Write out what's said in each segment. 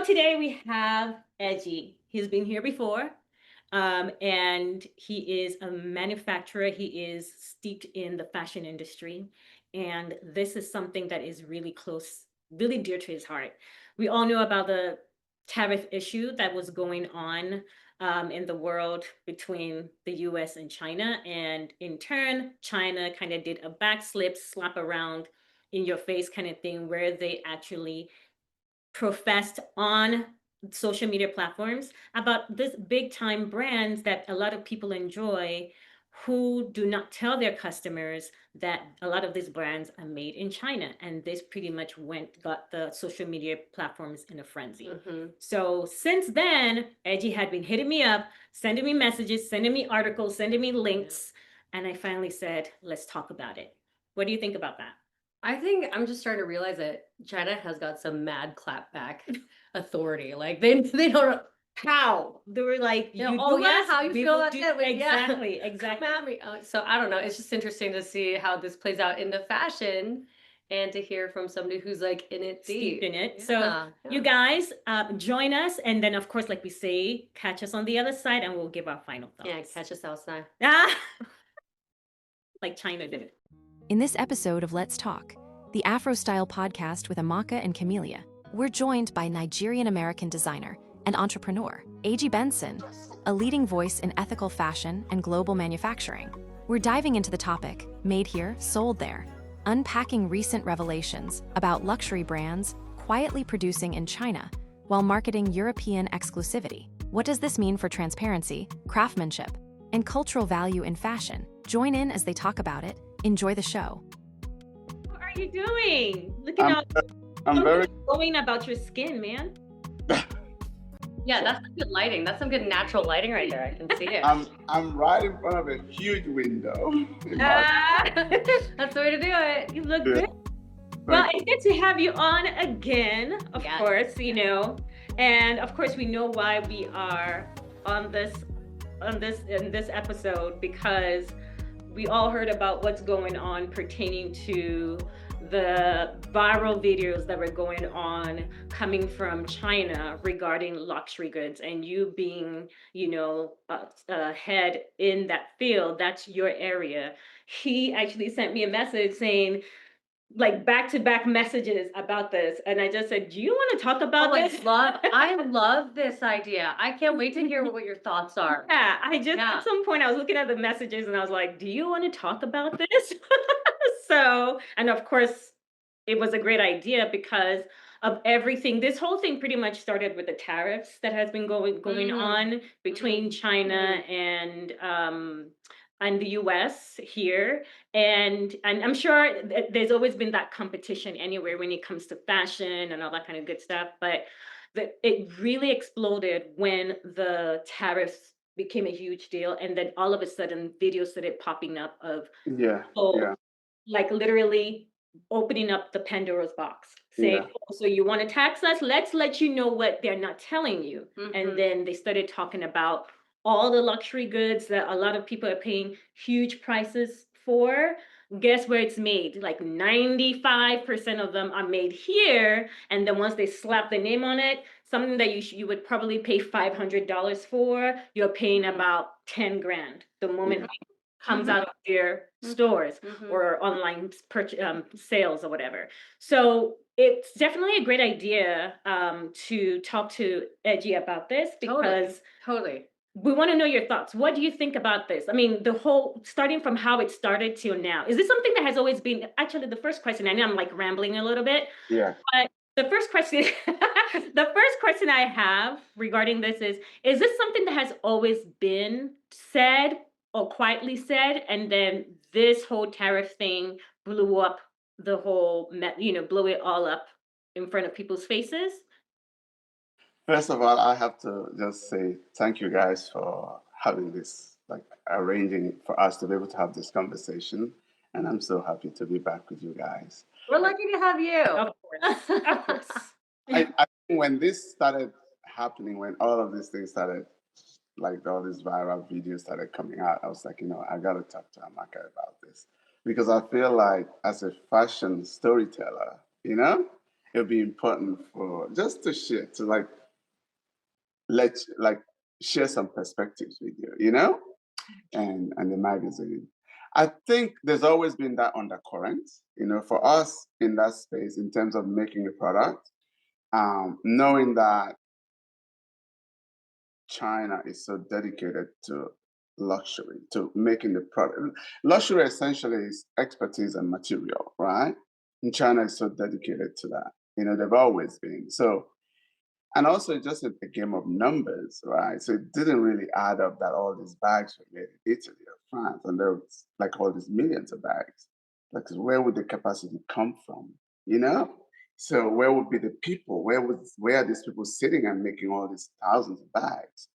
So today we have Eji. He's been here before, and he is a manufacturer. He is steeped in the fashion industry, and this is something that is really close, really dear to his heart. We all know about the tariff issue that was going on in the world between the US and China. And in turn, China kind of did a backslip, slap around in your face kind of thing, where they actually professed on social media platforms about this big time brands that a lot of people enjoy, who do not tell their customers that a lot of these brands are made in China. And this pretty much got the social media platforms in a frenzy. So since then, Eji had been hitting me up, sending me messages, sending me articles, sending me links. And I finally said, let's talk about it. What do you think about that? I think I'm just starting to realize that China has got some mad clapback authority. Like they don't How they were like, you know, you oh do yeah, us, how you we feel will about do that? exactly, Come exactly. at me. So I don't know. It's just interesting to see how this plays out into fashion, and to hear from somebody who's like in it Steeped deep. in it. Yeah, So you yeah. guys join us, and then of course, like we say, catch us on the other side, and we'll give our final Yeah, thoughts. catch us outside. Ah, like China did. In this episode of Let's Talk, the AfroStyle Podcast with Amaka and Camellia, we're joined by Nigerian-American designer and entrepreneur, Eji Benson, a leading voice in ethical fashion and global manufacturing. We're diving into the topic, made here, sold there, unpacking recent revelations about luxury brands quietly producing in China while marketing European exclusivity. What does this mean for transparency, craftsmanship, and cultural value in fashion? Join in as they talk about it. Enjoy the show. What are you doing? Looking I'm, out, I'm very. glowing about your skin, man. Yeah, that's some good lighting. That's some good natural lighting right there. I can see it. I'm right in front of a huge window. That's the way to do it. You look good. Well, it's good to have you on again, of course, you know. And of course, we know why we are in this episode, because we all heard about what's going on pertaining to the viral videos that were going on coming from China regarding luxury goods, and you being, you know, a head in that field, that's your area. He actually sent me a message saying, like, back-to-back messages about this, and I just said, do you want to talk about this? I love this idea. I can't wait to hear what your thoughts are. Yeah, at some point I was looking at the messages and I was like, do you want to talk about this? So, and of course, it was a great idea because of everything. This whole thing pretty much started with the tariffs that has been going on between China and the US here. And I'm sure there's always been that competition anywhere when it comes to fashion and all that kind of good stuff. But it really exploded when the tariffs became a huge deal. And then all of a sudden, videos started popping up of like literally opening up the Pandora's box, saying, oh, so you want to tax us? Let's let you know what they're not telling you. And then they started talking about all the luxury goods that a lot of people are paying huge prices for. Guess where it's made? Like 95% of them are made here. And then once they slap the name on it, something that you would probably pay $500 for, you're paying about 10 grand the moment it comes out of their stores or online sales or whatever. So it's definitely a great idea to talk to Eji about this, because Totally. we want to know your thoughts. What do you think about this? I mean, the whole, starting from how it started till now, is this something that has always been, actually the first question, I know I'm like rambling a little bit, but the first question, the first question I have regarding this is this something that has always been said or quietly said, and then this whole tariff thing blew up the whole, blew it all up in front of people's faces? First of all, I have to just say thank you guys for having this, like arranging for us to be able to have this conversation. And I'm so happy to be back with you guys. We're lucky to have you. Of course. Of course. I think when this started happening, when all of these things started, like all these viral videos started coming out, I was like, I got to talk to Amaka about this. Because I feel like as a fashion storyteller, it'll be important for just to share, to like share some perspectives with you, and the magazine. I think there's always been that undercurrent, for us in that space in terms of making a product, knowing that China is so dedicated to luxury, to making the product. Luxury essentially is expertise and material, right? And China is so dedicated to that. They've always been. So, and also just a game of numbers, right? So it didn't really add up that all these bags were made in Italy or France, and there was like all these millions of bags. Like, where would the capacity come from? You know? So where would be the people? Where are these people sitting and making all these thousands of bags?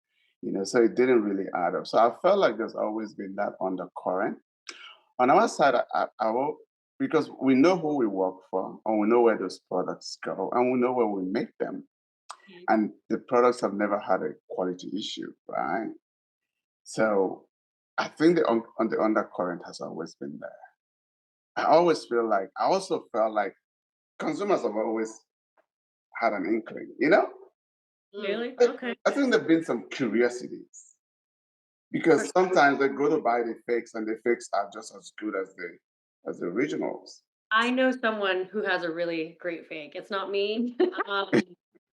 So it didn't really add up. So I felt like there's always been that undercurrent. On our side, I will, because we know who we work for, and we know where those products go, and we know where we make them, and the products have never had a quality issue, right? So I think on the undercurrent has always been there. I also felt like consumers have always had an inkling, Mm. Really? I Okay. I think there've been some curiosities because sometimes they go to buy the fakes and the fakes are just as good as the originals. I know someone who has a really great fake. It's not me. Um,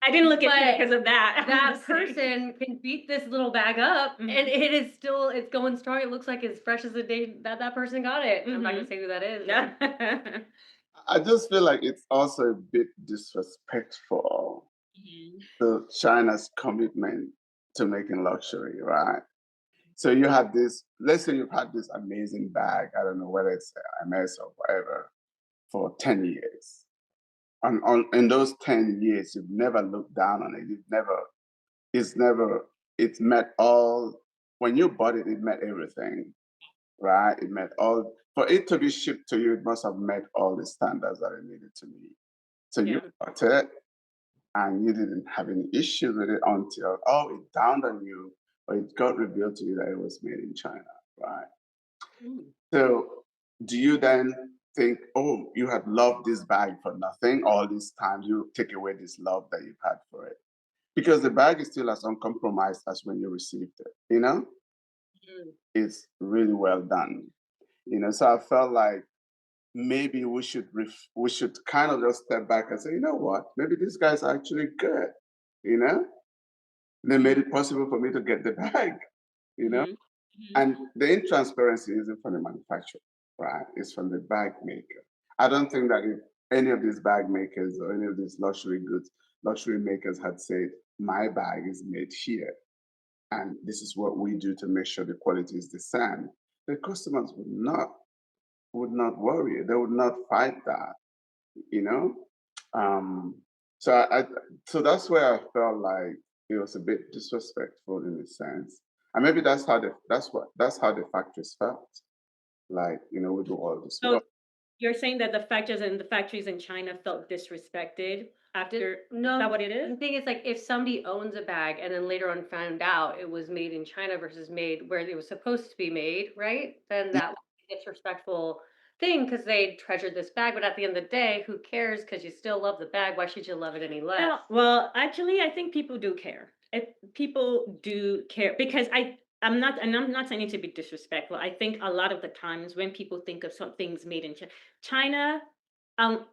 I didn't look at you But because of that. I'm that just saying. person can beat this little bag up and Mhm. it's going strong. It looks like as fresh as the day that person got it. I'm not gonna Mhm. say who that is. Yeah. I just feel like it's also a bit disrespectful Mhm. to China's commitment to making luxury, right? So you have this, let's say you've had this amazing bag, I don't know whether it's MS or whatever, for 10 years. In those 10 years, you've never looked down on it. It's never, it's met all, when you bought it, it met everything, right? It met all, for it to be shipped to you, it must have met all the standards that it needed to meet. So you Yeah. bought it and you didn't have any issues with it until, it dawned on you or it got revealed to you that it was made in China, right? Mm. So do you then think, oh, you had loved this bag for nothing all this time? You take away this love that you've had for it. Because the bag is still as uncompromised as when you received it. Mm. It's really well done. So I felt like maybe we should kind of just step back and say, you know what? Maybe these guys are actually good. You know, they made it possible for me to get the bag. You know, Mhm. Mhm. and the intransparency isn't from the manufacturer, right? It's from the bag maker. I don't think that if any of these bag makers or any of these luxury makers had said, my bag is made here, and this is what we do to make sure the quality is the same, the customers would not worry. They would not fight that, you know. Um, so so that's where I felt like it was a bit disrespectful in a sense, and maybe that's how the factories felt. Like, we do all this So work. you're saying that the factories in China felt disrespected after, is that No, what it is? the thing is, like, if somebody owns a bag and then later on found out it was made in China versus made where it was supposed to be made, right? Then that would be a disrespectful thing because they treasured this bag. But at the end of the day, who cares? Because you still love the bag. Why should you love it any less? Well, actually, I think people do care. People do care because I'm not saying it to be disrespectful. I think a lot of the times when people think of some things made in China,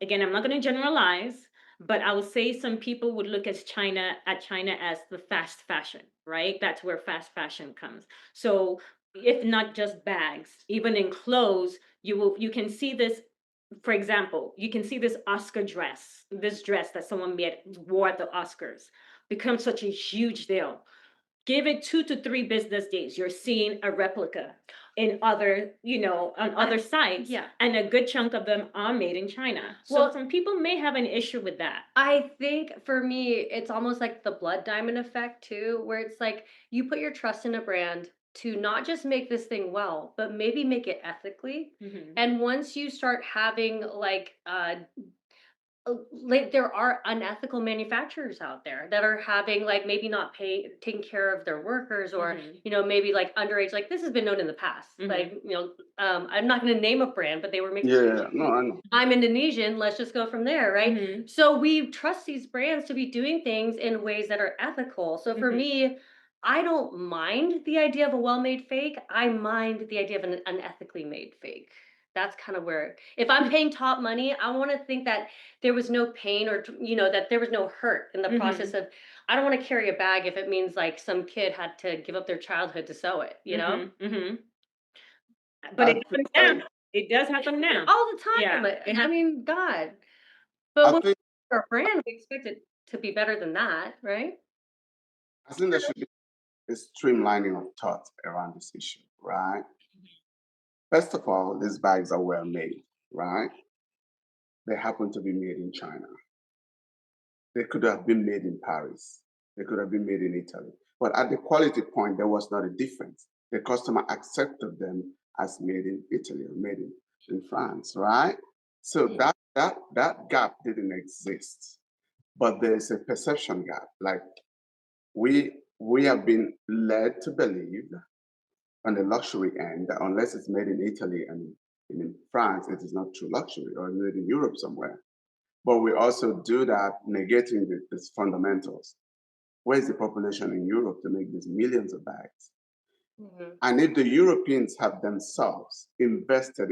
again, I'm not going to generalize, but I would say some people would look at China as the fast fashion, right? That's where fast fashion comes. So if not just bags, even in clothes, you can see this. For example, you can see this dress that someone made wore at the Oscars become such a huge deal. Give it 2 to 3 business days, you're seeing a replica in on other sites, Yeah. and a good chunk of them are made in China. So Well, some people may have an issue with that. I think for me, it's almost like the blood diamond effect too, where it's like you put your trust in a brand to not just make this thing well, but maybe make it ethically. Mhm. And once you start having like like there are unethical manufacturers out there that are having like maybe not pay taking care of their workers, or Mhm. maybe like underage, like this has been known in the past, Mhm. like I'm not going to name a brand, but they were making, Yeah, yeah, no, I know. I'm Indonesian, let's just go from there, right? Mhm. So we trust these brands to be doing things in ways that are ethical. So for Mhm. me, I don't mind the idea of a well-made fake. I mind the idea of an unethically made fake. That's kind of where, if I'm paying top money, I want to think that there was no pain, or that there was no hurt in the process Mhm. of, I don't want to carry a bag if it means like some kid had to give up their childhood to sew it. Mhm. Mhm. But I it feel happens like now. It does happen now. All the time. Yeah. It I happens. mean, God. But I when think we're a brand, we expect it to be better than that, right? I think there should be a streamlining of thought around this issue, right? First of all, these bags are well made, right? They happen to be made in China. They could have been made in Paris. They could have been made in Italy. But at the quality point, there was not a difference. The customer accepted them as made in Italy or made in France, right? So Mm. that gap didn't exist. But there's a perception gap. Like we have been led to believe on the luxury end that unless it's made in Italy and in France, it is not true luxury, or made in Europe somewhere. But we also do that negating these fundamentals. Where's the population in Europe to make these millions of bags? Mhm. And if the Europeans have themselves invested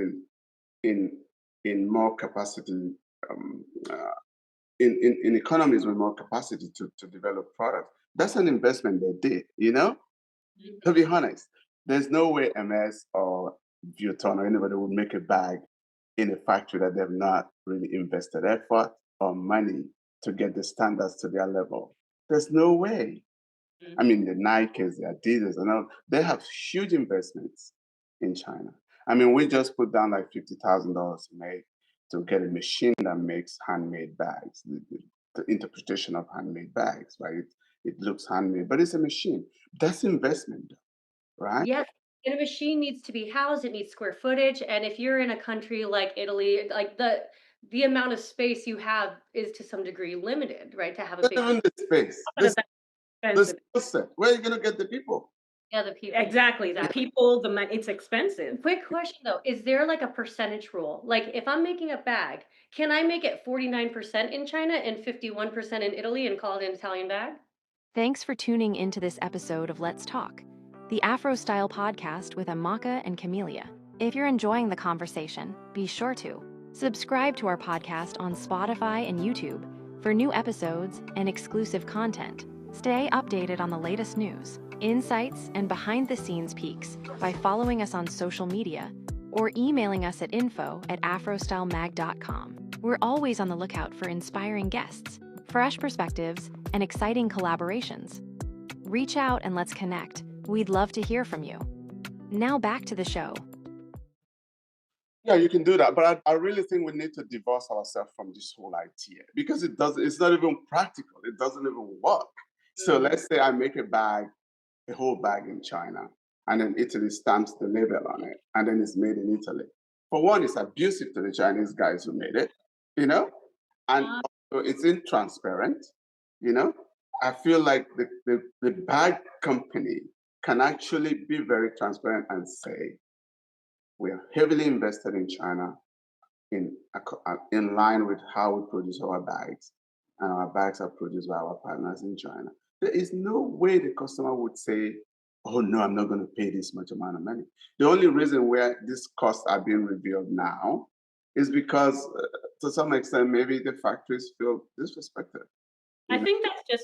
in more capacity, um, uh, in economies with more capacity to develop products, that's an investment they did, To be honest, there's no way MS or Vuitton or anybody would make a bag in a factory that they've not really invested effort or money to get the standards to their level. There's no way. I Mhm. mean, the Nikes, the Adidas, and all, they have huge investments in China. I mean, we just put down like $50,000 to get a machine that makes handmade bags, the interpretation of handmade bags, right? It looks handmade, but it's a machine. That's investment, right? Yes, and a machine needs to be housed, it needs square footage, and if you're in a country like Italy, like the amount of space you have is to some degree limited, right? To have a Not big, even the space, But it's the expensive. skill set. Where are you going to get the people? yeah, the people. Exactly. The Exactly. people, the money, it's expensive. Quick question though, is there like a percentage rule? Like if I'm making a bag, can I make it 49% in China and 51% in Italy and call it an Italian bag? Thanks for tuning into this episode of Let's Talk, the AfroStyle podcast with Amaka and Camelia. If you're enjoying the conversation, be sure to subscribe to our podcast on Spotify and YouTube for new episodes and exclusive content. Stay updated on the latest news, insights, and behind-the-scenes peeks by following us on social media or emailing us at info@afrostylemag.com. We're always on the lookout for inspiring guests, fresh perspectives, and exciting collaborations. Reach out and let's connect. We'd love to hear from you. Now back to the show. Yeah, you can do that. But I really think we need to divorce ourselves from this whole idea because it's not even practical. It doesn't even work. So let's say I make a whole bag in China, and then Italy stamps the label on it, and then it's made in Italy. For one, it's abusive to the Chinese guys who made it, you know, and also it's intransparent, you know. I feel like the bag company can actually be very transparent and say, we are heavily invested in China in line with how we produce our bags, and our bags are produced by our partners in China. There is no way the customer would say, "Oh no, I'm not going to pay this much amount of money." The only reason where these costs are being revealed now is because, to some extent, maybe the factories feel disrespected. You know,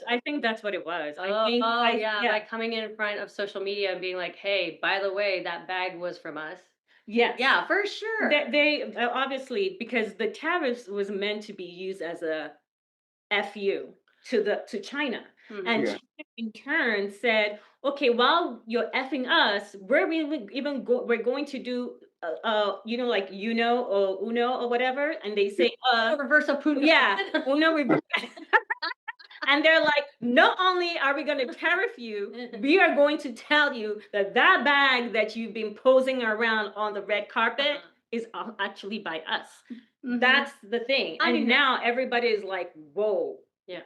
I think that's what it was. Oh, yeah, Yeah. by coming in front of social media and being like, "Hey, by the way, that bag was from us." Yes. Yeah, for sure. They obviously, because the tariffs was meant to be used as a FU to China. Mhm. And yeah, China in turn said, okay, while you're effing us, we're going to do like or uno or whatever. And they say, Reverse a Putin. yeah, uno reverse. And they're like, not only are we going to tariff you, we are going to tell you that that bag that you've been posing around on the red carpet is actually by us. That's the thing. I And mean, now everybody is like, whoa, yeah.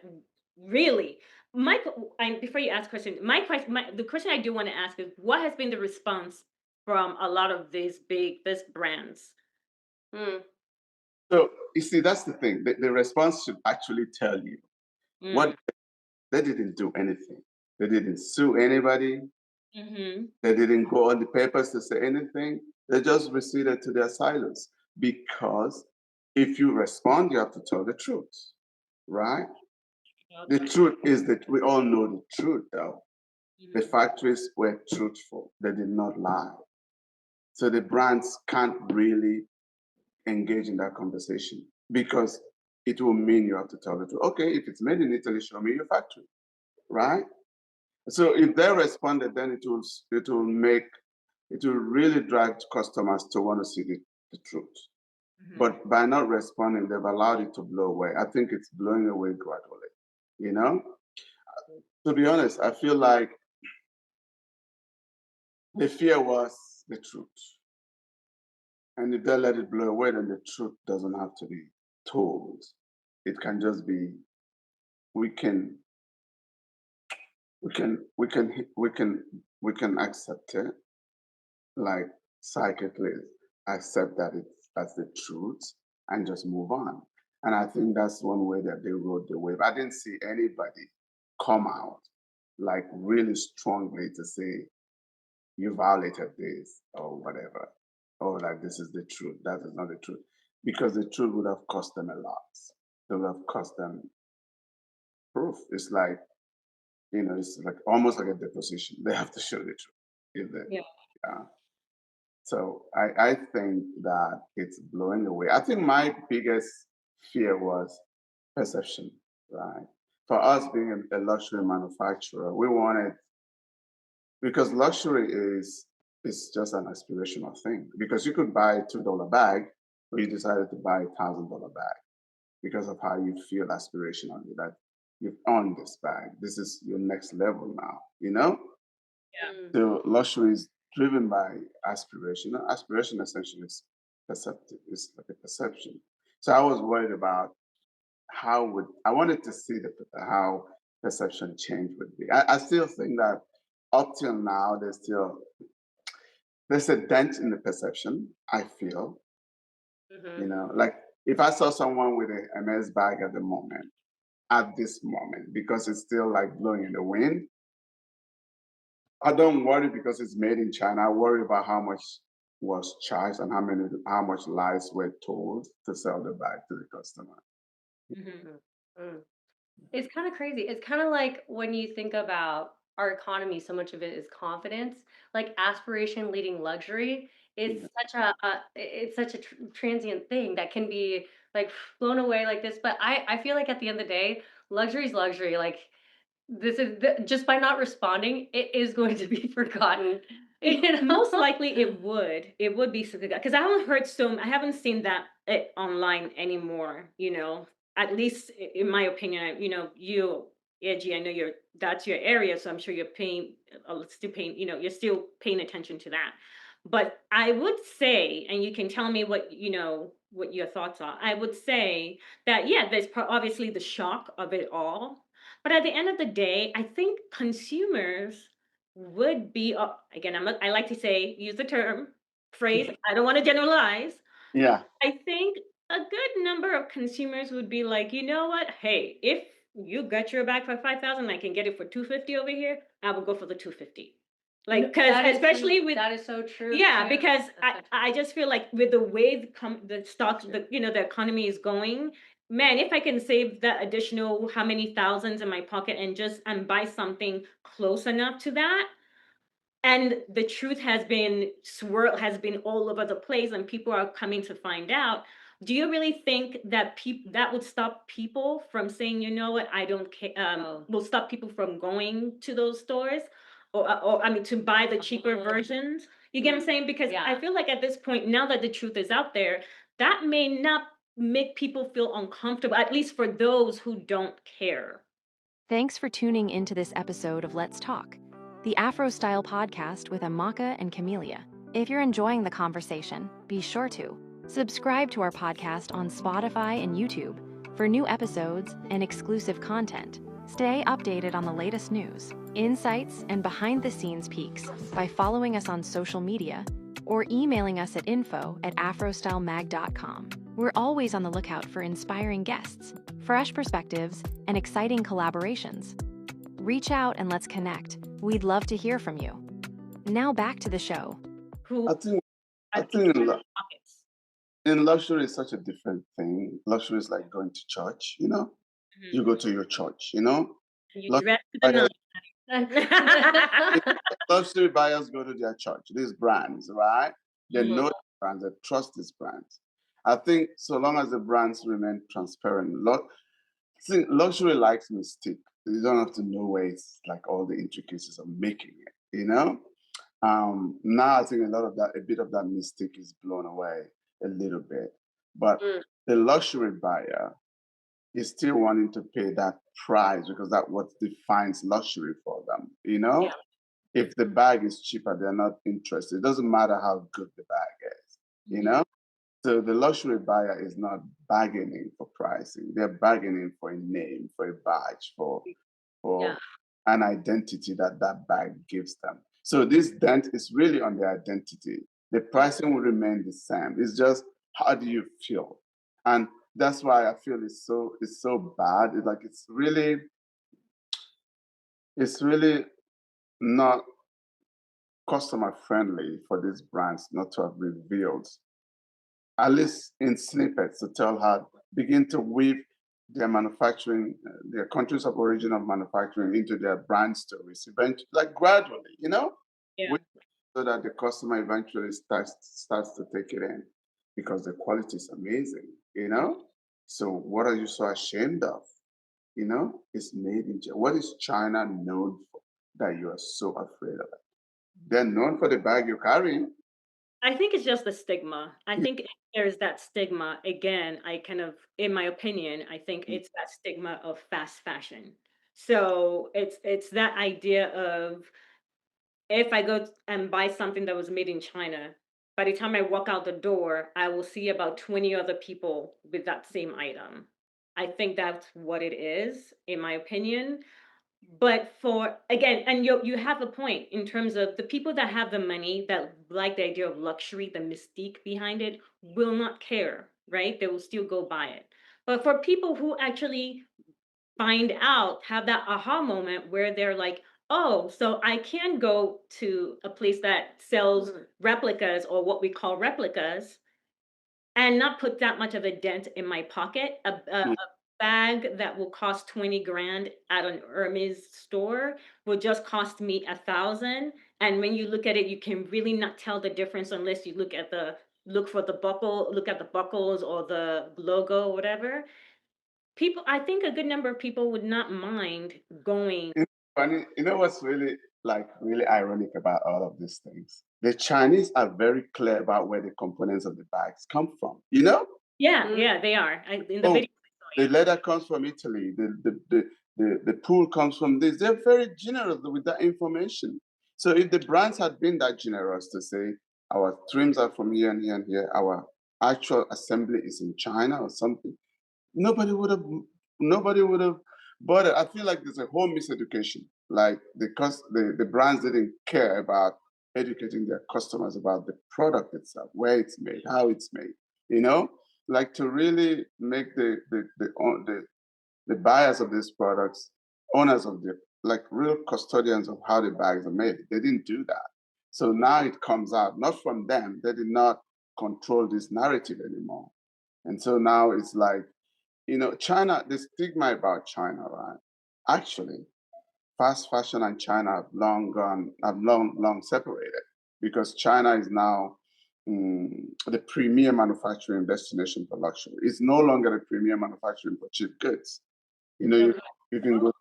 really? Before you ask question, the question I do want to ask is, what has been the response from a lot of this brands? Mm, So you see, that's the thing. The response should actually tell you Mm. what they didn't do anything. They didn't sue anybody. Mm-hmm. They didn't go on the papers to say anything. They just receded to their silence. Because if you respond, you have to tell the truth, right? The Okay. truth is that we all know the truth, though. The Mhm. factories were truthful, they did not lie. So the brands can't really engage in that conversation because it will mean you have to tell the truth. Okay, if it's made in Italy, show me your factory, right? So if they responded, then it will really drive customers to want to see the truth. Mhm. But by not responding, they've allowed it to blow away. I think it's blowing away gradually. You know, to be honest, I feel like the fear was the truth. And if they let it blow away, then the truth doesn't have to be told. It can just be we can we can we can we can we can accept it, like psychically accept that it's that's the truth and just move on. And I think that's one way that they rode the wave. I didn't see anybody come out like really strongly to say you violated this or whatever, or like this is the truth. That is not the truth. Because the truth would have cost them a lot. It would have cost them proof. It's like, it's like almost like a deposition. They have to show the truth. If they, Yeah. yeah. So I think that it's blowing away. I think my biggest fear was perception, right? For us being a luxury manufacturer, we wanted because luxury is just an aspirational thing. Because you could buy a $2 bag, but you decided to buy $1,000 bag because of how you feel aspirationally that you've earned this bag. This is your next level now, you know? Yeah. mm, So luxury is driven by aspiration. Aspiration essentially is perceptive. It's like a perception. So I was worried about I wanted to see how perception change would be. I still think that up till now there's a dent in the perception. I feel, mhm. like if I saw someone with a MS bag at this moment, because it's still like blowing in the wind, I don't worry because it's made in China. I worry about how much was charged and how much lies were told to sell the bag to the customer. Mhm. Mm, mm. It's kind of crazy. It's kind of like when you think about our economy, so much of it is confidence, like aspiration leading luxury. It's Yeah. it's such a transient thing that can be like blown away like this. But I feel like at the end of the day, luxury is luxury. Like just by not responding, it is going to be forgotten. Most likely it would. It would be something because I haven't seen that online anymore, At least in my opinion, you, Edgy, I know that's your area, so I'm sure you're still paying, you're still paying attention to that. But I would say, and you can tell me what your thoughts are. I would say that yeah, there's obviously the shock of it all, but at the end of the day, I think consumers would be again, I like to say use the term phrase. I don't want to generalize. Yeah. I think a good number of consumers would be like, you know what? Hey, if you got your bag for 5,000, I can get it for 250 over here. I will go for the 250. No, Like, because especially with that is so true yeah, too. because That's so I just feel like with the way the stock, true. the economy is going, man, if I can save that additional how many thousands in my pocket and buy something close enough to that, and the truth has been all over the place and people are coming to find out, do you really think that people that would stop people from saying, you know what, I don't care, Oh, will stop people from going to those stores, or I mean to buy the cheaper mhm, versions? You get what I'm saying? Because yeah. I feel like at this point, now that the truth is out there, that may not make people feel uncomfortable, at least for those who don't care. Thanks for tuning into this episode of Let's Talk, the AfroStyle podcast with Amaka and Camellia. If you're enjoying the conversation, be sure to Subscribe to our podcast on Spotify and YouTube for new episodes and exclusive content. Stay updated on the latest news, insights, and behind-the-scenes peeks by following us on social media or emailing us at info@afrostylemag.com. We're always on the lookout for inspiring guests, fresh perspectives, and exciting collaborations. Reach out and let's connect. We'd love to hear from you. Now back to the show. Who I think I are think people in their pockets. in luxury is such a different thing. Luxury is like going to church, you know? You go to your church, you know? You Luxury dress to the buyers, nines. luxury buyers go to their church, these brands, right? They Mhm. know the brands, they trust these brands. I think so long as the brands remain transparent, see, luxury likes mystique. You don't have to know where it's like all the intricacies of making it, you know? Now I think a bit of that mystique is blown away a little bit. But Mm, the luxury buyer is still wanting to pay that price because that's what defines luxury for them, you know? Yeah. If the bag is cheaper, they're not interested. It doesn't matter how good the bag is, you Mhm. know? So the luxury buyer is not bargaining for pricing. They're bargaining for a name, for a badge, yeah. for an identity that that bag gives them. So this dent is really on their identity. The pricing will remain the same. It's just how do you feel, and that's why I feel it's so bad. It's like it's really not customer friendly for these brands not to have revealed, at least in snippets, to tell her, begin to weave their manufacturing, their countries of origin of manufacturing into their brand stories, eventually, like gradually, Yeah. with- so that the customer eventually starts to take it in because the quality is amazing, you know? So what are you so ashamed of? It's made in China. What is China known for that you are so afraid of it? They're known for the bag you're carrying. I think it's just the stigma. I think there's that stigma. Again, I kind of, in my opinion, I think it's that stigma of fast fashion. So it's that idea of if I go and buy something that was made in China, by the time I walk out the door, I will see about 20 other people with that same item. I think that's what it is, in my opinion. But for again, and you have a point in terms of the people that have the money that like the idea of luxury, the mystique behind it, will not care, right? They will still go buy it. But for people who actually find out, have that aha moment where they're like, oh, so I can go to a place that sells Mm, replicas or what we call replicas and not put that much of a dent in my pocket. A bag that will cost 20 grand at an Hermes store will just cost me 1,000. And when you look at it, you can really not tell the difference unless you look for the buckle, look at the buckles or the logo, or whatever. People, I think a good number of people would not mind going. It's funny. You know what's really ironic about all of these things? The Chinese are very clear about where the components of the bags come from. Yeah, mm, yeah, they are. In the Oh, video I the saw, leather comes from Italy. The pool comes from this. They're very generous with that information. So if the brands had been that generous to say our trims are from here and here and here, our actual assembly is in China or something, nobody would have nobody would have bothered. I feel like there's a whole miseducation. Like because the brands didn't care about educating their customers about the product itself, where it's made, how it's made, you know? Like to really make the buyers of these products owners of the like real custodians of how the bags are made. They didn't do that. So now it comes out, not from them. They did not control this narrative anymore. And so now it's like China, the stigma about China, right? Actually, fast fashion and China have long separated because China is now the premier manufacturing destination for luxury. It's no longer the premier manufacturing for cheap goods. You know, you, okay. you can go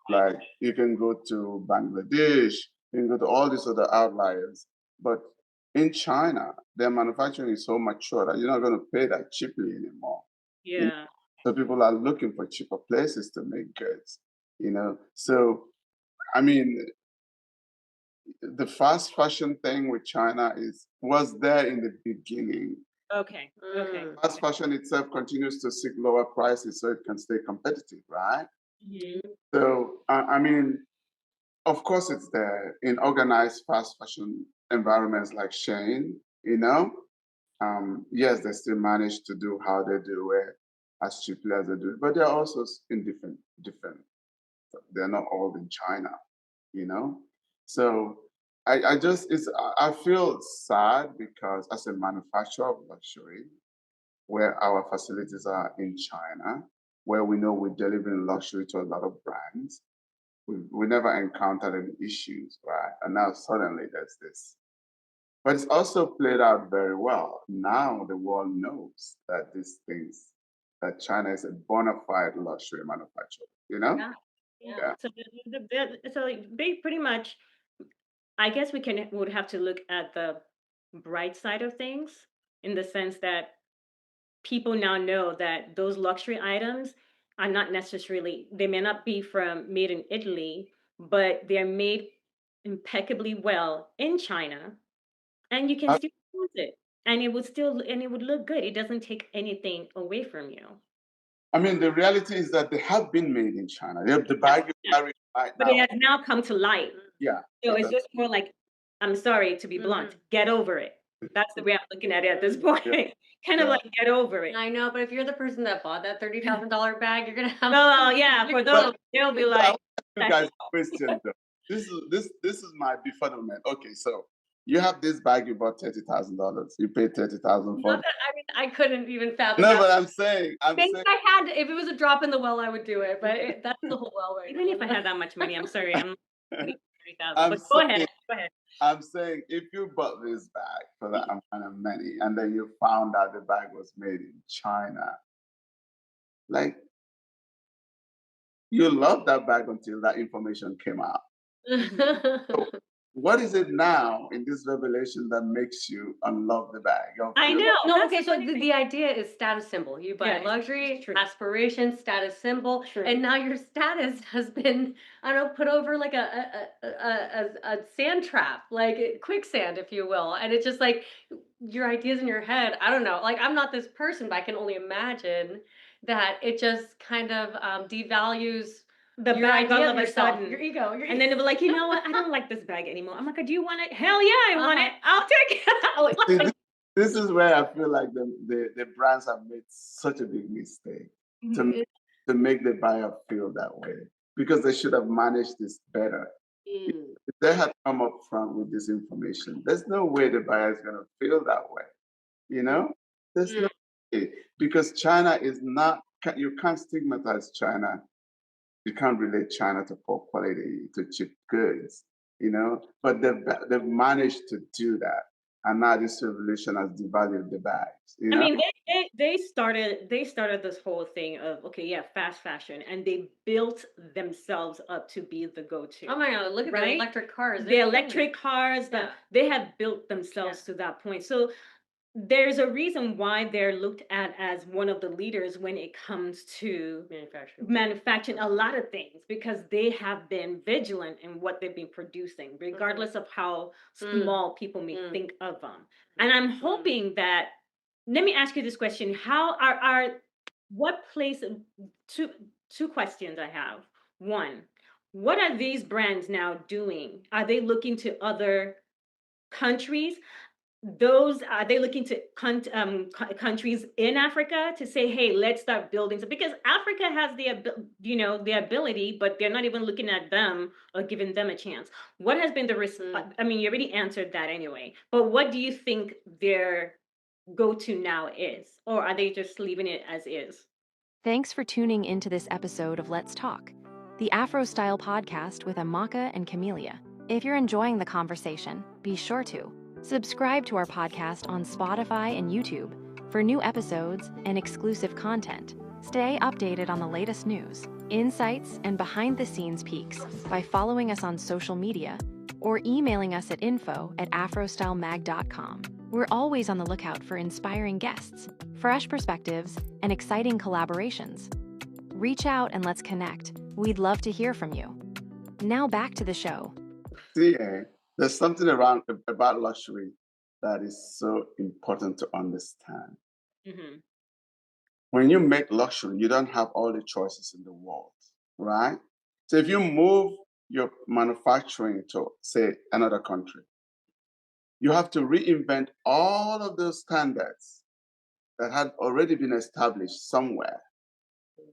you can go to Bangladesh, you can go to all these other outliers, but in China, their manufacturing is so mature that you're not going to pay that cheaply anymore. Yeah. So people are looking for cheaper places to make goods. So I mean, the fast fashion thing with China was there in the beginning, Okay. Okay. Mm. Fast fashion itself continues to seek lower prices so it can stay competitive, right? Mhm. So, I mean, of course, it's there in organized fast fashion environments like Shane, you know. Yes, they still manage to do how they do it as cheaply as they do it, but they're also in different. They're not all in China, you know. So I just I feel sad because as a manufacturer of luxury, where our facilities are in China, where we know we're delivering luxury to a lot of brands, we never encountered any issues, right? And now suddenly there's this. But it's also played out very well. Now the world knows that these things, that China is a bona fide luxury manufacturer, you know? Yeah. Yeah. Yeah. So they pretty much, I guess would have to look at the bright side of things in the sense that people now know that those luxury items are not necessarily, they may not be from made in Italy, but they're made impeccably well in China, and you can I, still use it, and it would look good. It doesn't take anything away from you. I mean, the reality is that they have been made in China. The Yeah, bag you yeah. carry right But it now. has now come to light. Yeah. So it's Exactly. just more like, I'm sorry to be blunt, Mhm. get over it. That's the way I'm looking at it at this point. Yeah. Kind of Yeah. like get over it. I know, but if you're the person that bought that $30,000 bag, you're gonna have Oh yeah, for you're those gonna- they'll be So I like, want to ask you that's guys a question though. This is my befuddlement. Okay, so you have this bag you bought $30,000. You paid 30,000 for not it. that I couldn't even fathom No, that. but I'm Maybe saying I had if it was a drop in the well, I would do it, but that's the whole well right even now. if I had that much money, I'm sorry, I'm not putting 30,000. I'm But go ahead, saying go ahead. I'm saying if you bought this bag for that amount of money and then you found out the bag was made in China, like you loved that bag until that information came out. Mhm. So what is it now in this revelation that makes you unlove the bag? You I feel know. No, That's okay, the so funny thing. the idea is status symbol. You Yeah, buy luxury, it's true. aspiration, status symbol, True. and now your status has been, I don't know, put over like a sand trap, like quicksand, if you will. And it's just like your ideas in your head. I don't know. Like I'm not this person, but I can only imagine that it just kind of devalues The your bag all idea of of a yourself, sudden. your ego, your And then they'll be like, you know what? I don't like this bag anymore. I'm like, do you want it? Hell yeah, I want it. I'll take it. I was See, like, this is where I feel like the brands have made such a big mistake to mhm. to make the buyer feel that way because they should have managed this better. Mm. If they had come up front with this information, there's no way the buyer is going to feel that way. You know, there's no Mm. way because China is not. You can't stigmatize China. You can't relate China to poor quality, to cheap goods. You know, but they've managed to do that, and now this revolution has devalued the bags. You I know. mean, they started this whole thing of, okay, yeah, fast fashion, and they built themselves up to be the go-to. Oh my God, look at the Right? electric cars. The They're killing it. electric cars, Yeah. they have built Yeah. themselves to that point. So there's a reason why they're looked at as one of the leaders when it comes to Manufacturing. manufacturing a lot of things, because they have been vigilant in what they've been producing, regardless of how Mm. small people may Mm. think of them. And I'm hoping that, let me ask you this question. How are what place, two two questions I have. One, what are these brands now doing? Are they looking to other countries? Those Are they looking to countries in Africa to say, hey, let's start building? So because Africa has the ability, but they're not even looking at them or giving them a chance. What has been the Mm. I mean, you already answered that anyway, but what do you think their go-to now is, or are they just leaving it as is? Thanks for tuning into this episode of Let's Talk, the AfroStyle podcast with Amaka and Camellia. If you're enjoying the conversation, be sure to subscribe to our podcast on Spotify and YouTube for new episodes and exclusive content. Stay updated on the latest news, insights, and behind-the-scenes peeks by following us on social media or emailing us at info@afrostylemag.com. We're always on the lookout for inspiring guests, fresh perspectives, and exciting collaborations. Reach out and let's connect. We'd love to hear from you. Now back to the show. See, there's something around about luxury that is so important to understand. Hmm. When you make luxury, you don't have all the choices in the world, right? So if you move your manufacturing to, say, another country, you have to reinvent all of those standards that had already been established somewhere.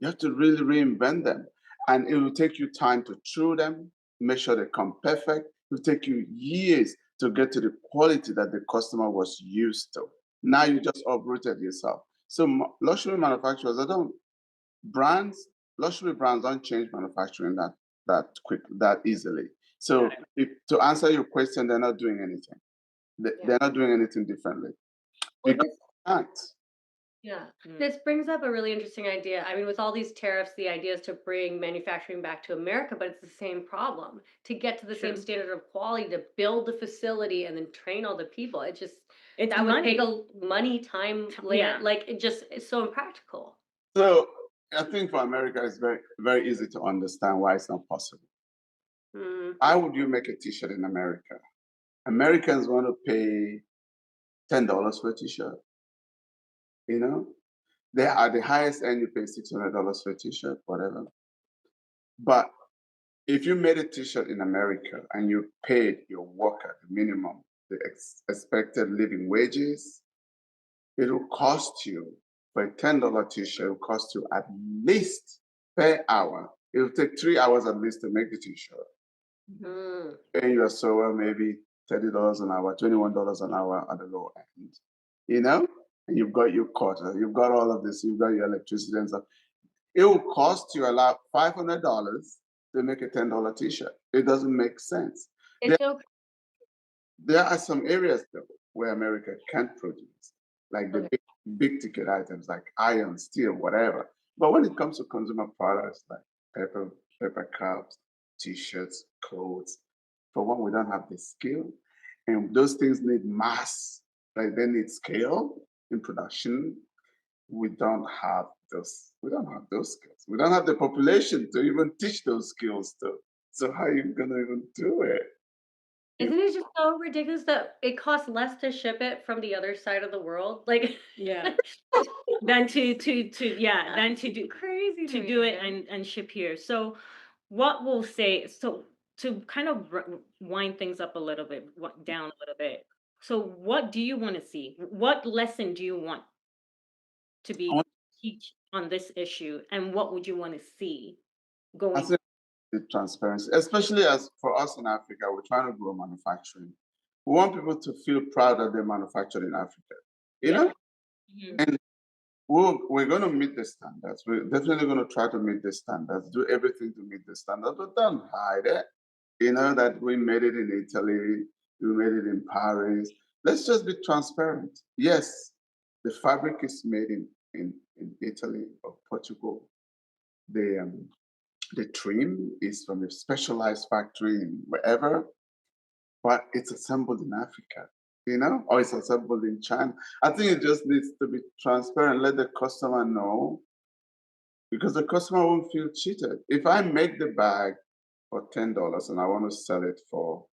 You have to really reinvent them. And it will take you time to chew them, make sure they come perfect. It will take you years to get to the quality that the customer was used to. Now you just uprooted yourself. So luxury manufacturers, they don't brands, luxury brands don't change manufacturing that easily. So Got it. if, to answer your question, they're not doing anything. Yeah. They're not doing anything differently Well, because this they can't. Yeah, Mm. this brings up a really interesting idea. I mean, with all these tariffs, the idea is to bring manufacturing back to America, but it's the same problem. To get to the same True. standard of quality, to build the facility and then train all the people, it just It's that would take money. money, time, Yeah. like it just it's so impractical. So I think for America, it's very, very easy to understand why it's not possible. Mm, Why would you make a t-shirt in America? Americans want to pay $10 for a t-shirt, you know? They are the highest end, you pay $600 for a t-shirt, whatever. But if you made a t-shirt in America and you paid your worker the minimum, the expected living wages, it will cost you for a $10 t-shirt, it will cost you at least per hour. It will take 3 hours at least to make the t-shirt. mm. Paying your sewer maybe $30 an hour, $21 an hour at the low end. You know? And you've got your quota, you've got all of this, you've got your electricity and stuff. It will cost you about $500 to make a $10 t-shirt. It doesn't make sense. There, It's so there are some areas though where America can't produce, like the okay. big ticket items like iron, steel, whatever. But when it comes to consumer products like paper cups, t-shirts, clothes, for one, we don't have the skill, and those things need mass. Like they need scale in production. We don't have those skills. We don't have the population to even teach those skills to. So how are you gonna even do it? You- Isn't it just so ridiculous that it costs less to ship it from the other side of the world? Like, Yeah. Than to yeah, than crazy to to me, do it man. and ship here. So what we'll say, so to kind of wind things up a little bit, down a little bit. So what do you want to see? What lesson do you want to I be want teach on this issue, and what would you want to see I going? think the transparency, especially as for us in Africa, we're trying to grow manufacturing. We want people to feel proud that they manufactured in Africa. You Yeah. know, Mhm. and we're going to meet the standards. We're definitely going to try to meet the standards, do everything to meet the standards, but don't hide it. You know, that we made it in Italy, we made it in Paris. Let's just be transparent. Yes, the fabric is made in Italy or Portugal. The, um, the trim is from a specialized factory in wherever, but it's assembled in Africa, you know, or it's assembled in China. I think it just needs to be transparent, let the customer know, because the customer won't feel cheated. If I make the bag for $10 and I want to sell it for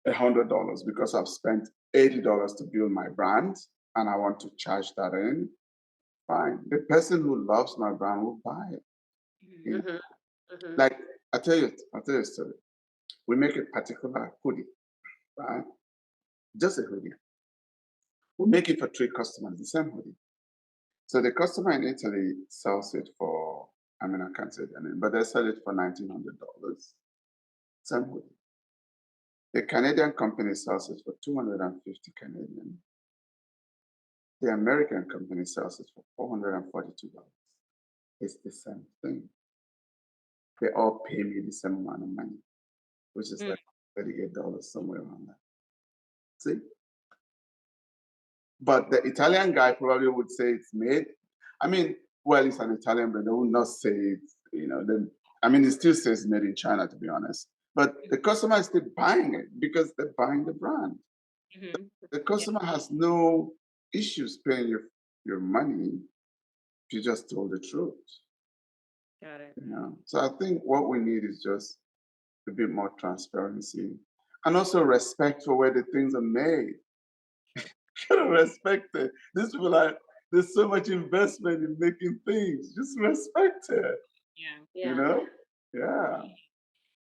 $100 because I've spent $80 to build my brand and I want to charge that in, fine. The person who loves my brand will buy it. You know? Mhm, mhm. Like I'll tell you a story. We make a particular hoodie, right? Just a hoodie. We make it for three customers, the same hoodie. So the customer in Italy sells it for, I mean, I can't say their name, but they sell it for $1,900. Same hoodie. The Canadian company sells it for 250 Canadian. The American company sells it for $442. It's the same thing. They all pay me the same amount of money, which is Mm. like $38 somewhere around that. See? But the Italian guy probably would say it's made. I mean, well, it's an Italian brand. They would not say it's, you know, then I mean, it still says made in China, to be honest. But the customer is still buying it because they're buying the brand. Mhm. The Yeah. customer has no issues paying your money if you just told the truth. Got it. You know? So I think what we need is just a bit more transparency and also respect for where the things are made. Gotta respect it. These people are, there's so much investment in making things. Just respect it, Yeah. you Yeah. know? Yeah.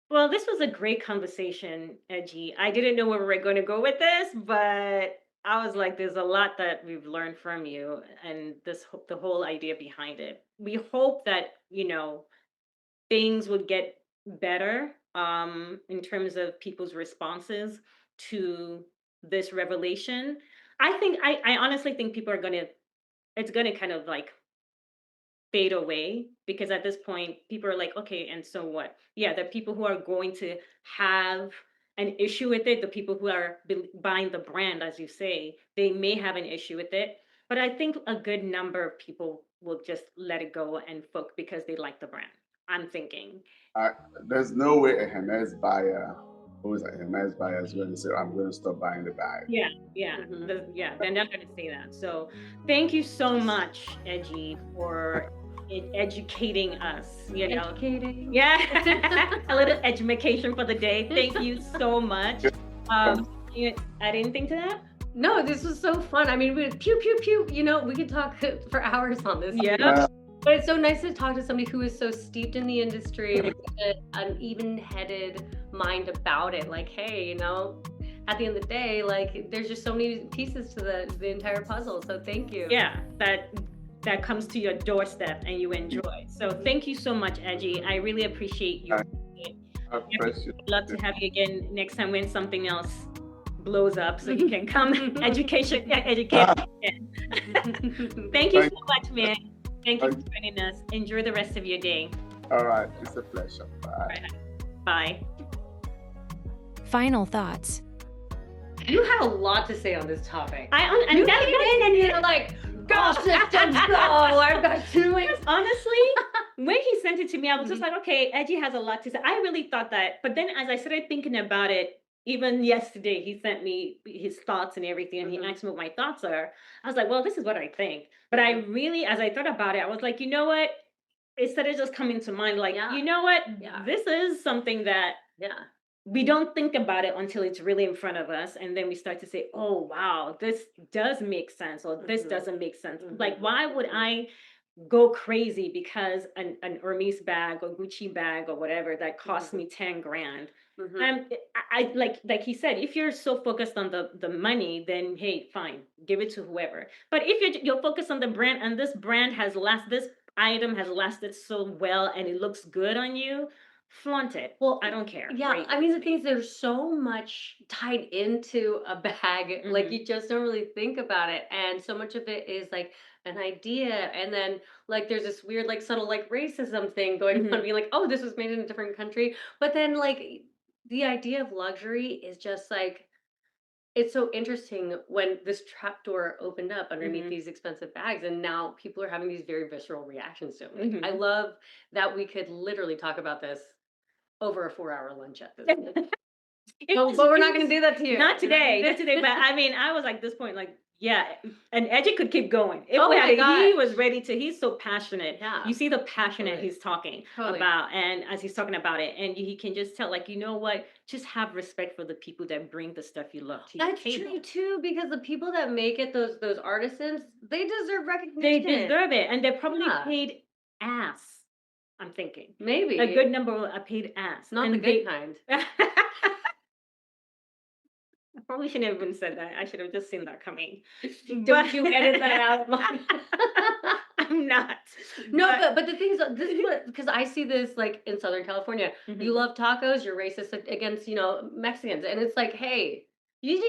Well, this was a great conversation, Edgy. I didn't know where we were going to go with this, but I was like, there's a lot that we've learned from you and the whole idea behind it. We hope that, things would get better in terms of people's responses to this revelation. I honestly think people are gonna it's gonna kind of like fade away because at this point people are like, okay, and so what? Yeah, the people who are going to have an issue with it, the people who are buying the brand, as you say, they may have an issue with it. But I think a good number of people will just let it go and folk because they like the brand. I'm thinking. I, there's no way a Hermes buyer, who is a Hermes buyer, is going to say, I'm going to stop buying the bag. Yeah, yeah, yeah. They're not going to say that. So, thank you so much, Edgy, for educating us. Educating. Yeah, a little education for the day. Thank you so much. Add anything to that? No, this was so fun. I mean, we pew pew pew. We could talk for hours on this. Yeah. But it's so nice to talk to somebody who is so steeped in the industry with an even-headed mind about it. Like, hey, at the end of the day, like, there's just so many pieces to the entire puzzle. So thank you. Yeah, that comes to your doorstep and you enjoy. So thank you so much, Edgy. I really appreciate you. I'd love to have you again next time when something else blows up so you can come educate. Thank you so much, man. Thank you for joining us. Enjoy the rest of your day. All right. It's a pleasure. Bye. Bye. Final thoughts. You had a lot to say on this topic. You came in and you're like, go, systems, go. I've got 2 weeks. Honestly, when he sent it to me, I was just like, okay, Edgy has a lot to say. I really thought that. But then as I started thinking about it, even yesterday, he sent me his thoughts and everything, and he asked me what my thoughts are. I was like, well, this is what I think. But I really, as I thought about it, I was like, you know what? Instead of just coming to mind, like, you know what? This is something that we don't think about it until it's really in front of us. And then we start to say, oh, wow, this does make sense, or this doesn't make sense. Like, why would I go crazy because an Hermes bag or Gucci bag or whatever that cost me 10 grand? I like he said, if you're so focused on the money, then hey, fine, give it to whoever. But if you're focused on the brand, and this item has lasted so well and it looks good on you, flaunt it. Well, I don't care. Yeah, right? I mean, the thing is, there's so much tied into a bag. Like, you just don't really think about it, and so much of it is like an idea, and then like there's this weird, like, subtle, like, racism thing going on, being like, oh, this was made in a different country. But then, like, the idea of luxury is just like, it's so interesting when this trapdoor opened up underneath these expensive bags, and now people are having these very visceral reactions to it. Like, I love that we could literally talk about this over a 4-hour lunch at this point. But we're not going to do that to you. Not today. But I mean, I was like this point, like, yeah, and Edgy could keep going. He was ready to. He's so passionate. Yeah, you see the passion that he's talking about, and as he's talking about it, and he can just tell, like, you know what? Just have respect for the people that bring the stuff you love to your table. That's true too, because the people that make it, those artisans, they deserve recognition. They deserve it, and they're probably paid ass. I'm thinking maybe a good number are paid ass, not the good kind. I probably shouldn't have even said that. I should have just seen that coming. Don't you edit that out? I'm not. No, but the thing is, this is what, because I see this like in Southern California. You love tacos, you're racist against, Mexicans, and it's like, hey, you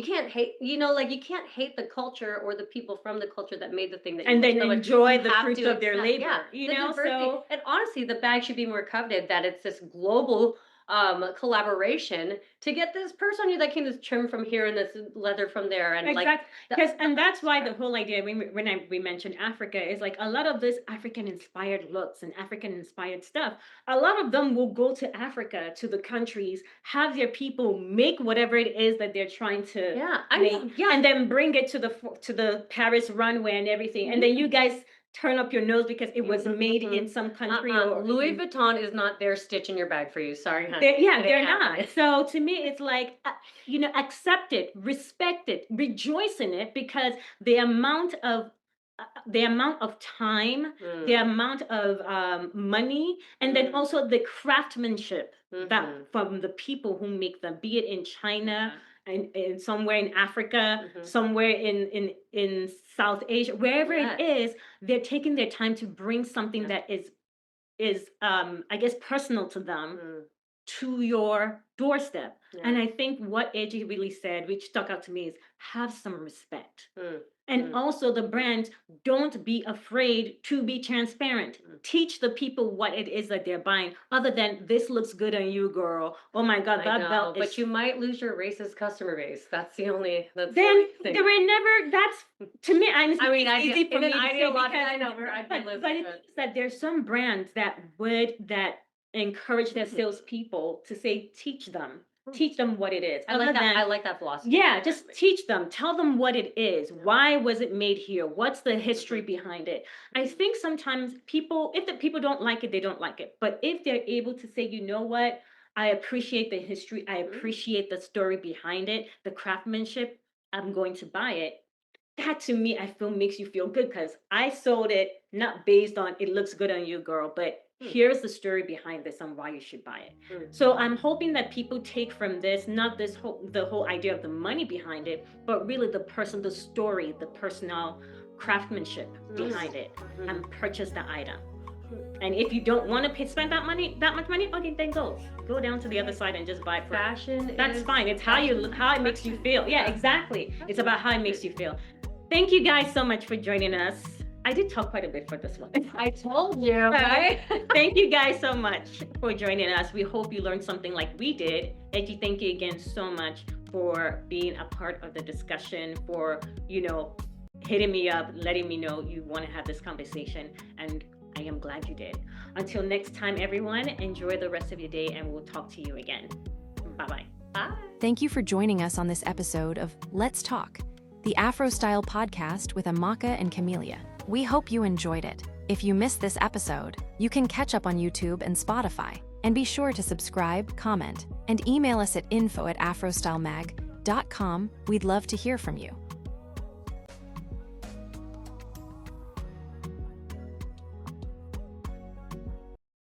can't hate, like, you can't hate the culture or the people from the culture that made the thing that you and then so enjoy the fruits of their labor. So, and honestly, the bag should be more coveted that it's this global collaboration to get this purse on you that came this trim from here and this leather from there, and and that's why the whole idea when we mentioned Africa is like a lot of this African inspired looks and African inspired stuff. A lot of them will go to Africa, to the countries, have their people make whatever it is that they're trying to make, and then bring it to the Paris runway and everything, and then you guys turn up your nose because it was made in some country or Louis Vuitton is not there stitching your bag for you. Sorry, honey. they're not. So to me, it's like, accept it, respect it, rejoice in it, because the amount of time, the amount of money, and then also the craftsmanship that from the people who make them, be it in China and somewhere in Africa, somewhere in South Asia, wherever it is, they're taking their time to bring something that is I guess personal to them to your doorstep. And I think what Eji really said, which stuck out to me, is have some respect. And also the brands, don't be afraid to be transparent. Teach the people what it is that they're buying, other than this looks good on you, girl. Oh my God, I that know, belt but is. you might lose your racist customer base. That's the only Then thing. there were never. That's to me. Honestly, I mean, it's easy for in me an to say ideological, because, I know we're but idealistic, it is that there's some brands that encourage their salespeople to say, teach them what it is. I like Other that. than I like that philosophy. yeah, just teach them, tell them what it is. Why was it made here? What's the history behind it? I think sometimes if the people don't like it, they don't like it. But if they're able to say, you know what, I appreciate the history, I appreciate the story behind it, the craftsmanship, I'm going to buy it. That to me, I feel makes you feel good, because I sold it not based on it looks good on you, girl, but here's the story behind this and why you should buy it. So I'm hoping that people take from this, not the whole idea of the money behind it, but really the story, the personal craftsmanship behind it, and purchase the item. And if you don't want to spend that much money, okay, then go down to the other side and just buy it for Fashion. That's fine. It's how it makes you feel. Yeah, exactly. It's about how it makes you feel. Thank you guys so much for joining us. I did talk quite a bit for this one. I told you. Right? Thank you guys so much for joining us. We hope you learned something like we did. Eji, thank you again so much for being a part of the discussion, for, hitting me up, letting me know you want to have this conversation. And I am glad you did. Until next time, everyone, enjoy the rest of your day, and we'll talk to you again. Bye-bye. Bye. Thank you for joining us on this episode of Let's Talk, the AfroStyle Podcast with Amaka and Camellia. We hope you enjoyed it. If you missed this episode, you can catch up on YouTube and Spotify. And be sure to subscribe, comment, and email us at info@afrostylemag.com. We'd love to hear from you.